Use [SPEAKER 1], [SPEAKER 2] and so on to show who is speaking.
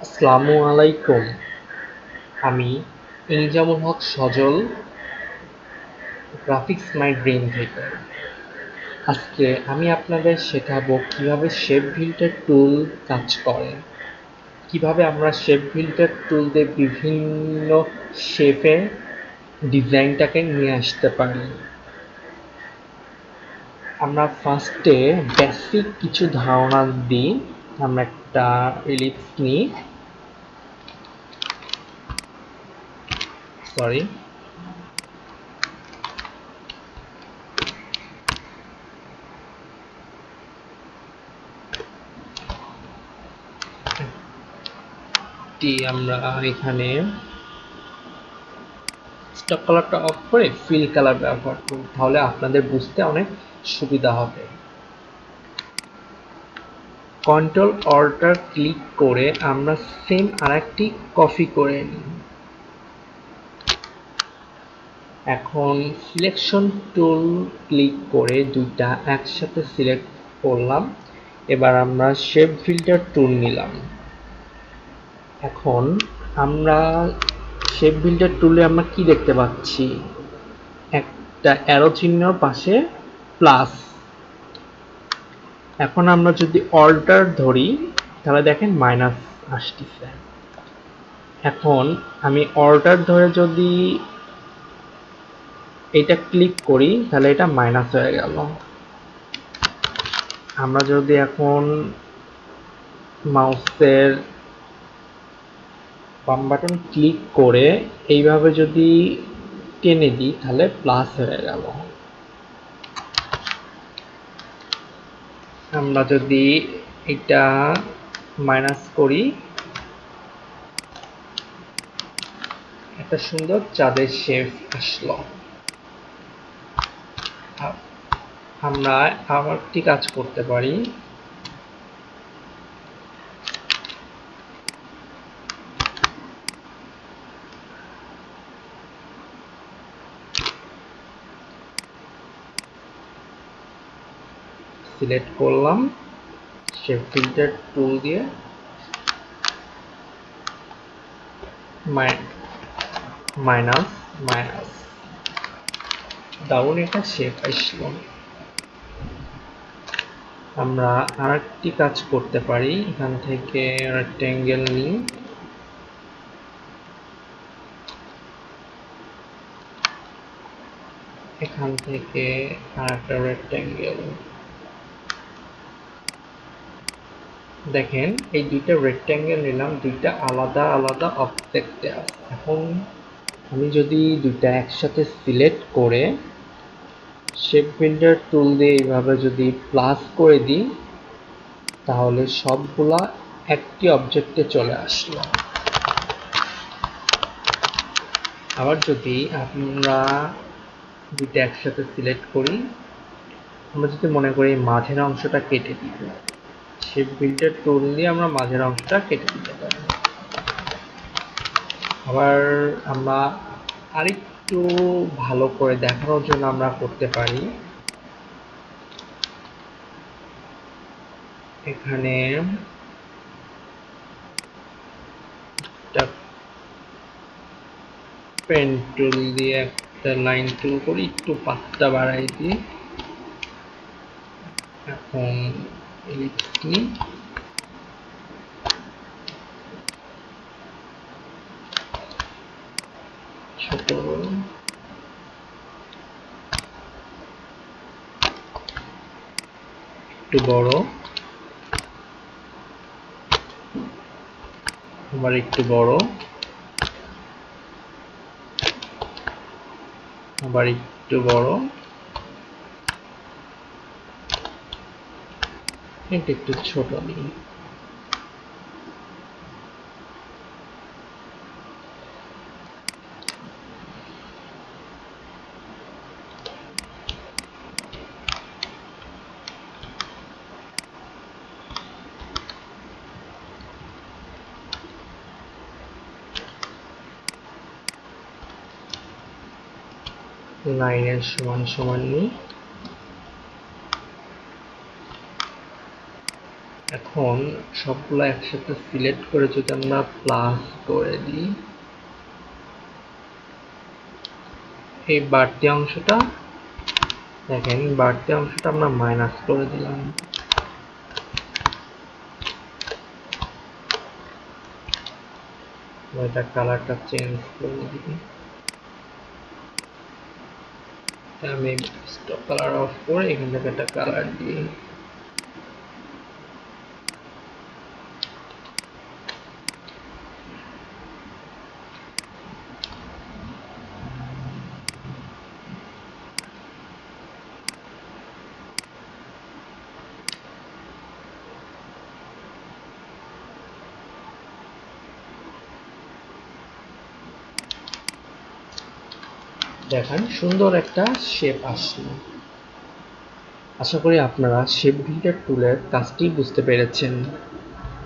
[SPEAKER 1] আসসালামু আলাইকুম। আমি ইনজামুল হক সজল, গ্রাফিক্স মাই ড্রিম থেকে। আজকে আমি আপনাদের শেখাবো কিভাবে শেপ ফিল্টার টুল কাজ করে, কিভাবে আমরা শেপ ফিল্টার টুল দিয়ে বিভিন্ন শেপে ডিজাইনটাকে নিয়ে আসতে পারি। আমরা ফার্স্টে বেসিক কিছু ধারণা দিই। আমরা একটা ইলিপস নিই, সরি, আমরা এখানে স্টক কালারটা অফ করে ফিল কালার ব্যবহার করুন, তাহলে আপনাদের বুঝতে অনেক সুবিধা হবে। কন্ট্রোল অল্টার ক্লিক করে আমরা সেম আরেকটি কপি করে নিই। এখন সিলেকশন টুল ক্লিক করে দুইটা একসাথে সিলেক্ট করলাম। এবার আমরা শেপ ফিল্টার টুল নিলাম। এখন আমরা শেপ ফিল্টার টুলে আমরা কি দেখতে পাচ্ছি, একটা অ্যারো চিহ্নর পাশে প্লাস। এখন আমরা যদি অল্টার ধরি তাহলে দেখেন মাইনাস আসতেছে। এখন আমি অল্টার ধরে যদি এটা ক্লিক করি তাহলে এটা মাইনাস হয়ে গেল। আমরা যদি এখন মাউসের বাম বাটন ক্লিক করে এইভাবে যদি টেনে দিই তাহলে প্লাস হয়ে গেল। আমরা যদি এটা মাইনাস করি, একটা সুন্দর চাঁদের শেপ আসলো। আমরা আবার একটি কাজ করতে পারি, সিলেক্ট করলাম শেপ ফিল্টার টুল দিয়ে মাইনাস মাইনাস দারুণ একটা শেপ আসলো। আমরা আরেকটি কাজ করতে পারি, এখান থেকে রেক্টেঙ্গেল নিই, এখান থেকে আরেকটা রেক্টেঙ্গেল। দেখেন এই দুইটা রেক্টেঙ্গেল নিলাম, দুইটা আলাদা আলাদা অবজেক্টে আছে। এখন আমি যদি দুইটা একসাথে সিলেক্ট করে শেপ ফিল্টার টুল দিয়ে এইভাবে যদি প্লাস করে দিই তাহলে সবগুলা একটি অবজেক্টে চলে আসলো। আবার যদি আমরা দুইটা একসাথে সিলেক্ট করি, আমরা যদি মনে করি মাঝের অংশটা কেটে দিব, শেপ ফিল্টার টুল দিয়ে আমরা মাঝের অংশটা কেটে দিতে পারি। আবার আমরা আরেকটু ভালো করে দেখানোর জন্য আমরা করতে পারি, এখানে একটা পেন টুল দিয়ে একটা লাইন টুল করি, একটু পাতটা বাড়াই দিই। এখন এলিপসটি ছোট, একটু বড়, আবার একটু বড়, আবার একটু বড়, এটা একটু ছোট দিই। লাইনের সমান সমান নিই। এখন সবগুলো একসাথে সিলেক্ট করে যদি আমরা প্লাস করে দিই, এই বাড়তি অংশটা দেখেন, বাড়তি অংশটা আমরা মাইনাস করে দিলাম। এটা কালারটা চেঞ্জ করে দিই। আমি স্টক কালার অফ করে এখান থেকে একটা কালার দিই। দেখেন সুন্দর একটা শেপ আসলো। আশা করি আপনারা শেপ বিল্ডার টুলের কাজটি বুঝতে পেরেছেন।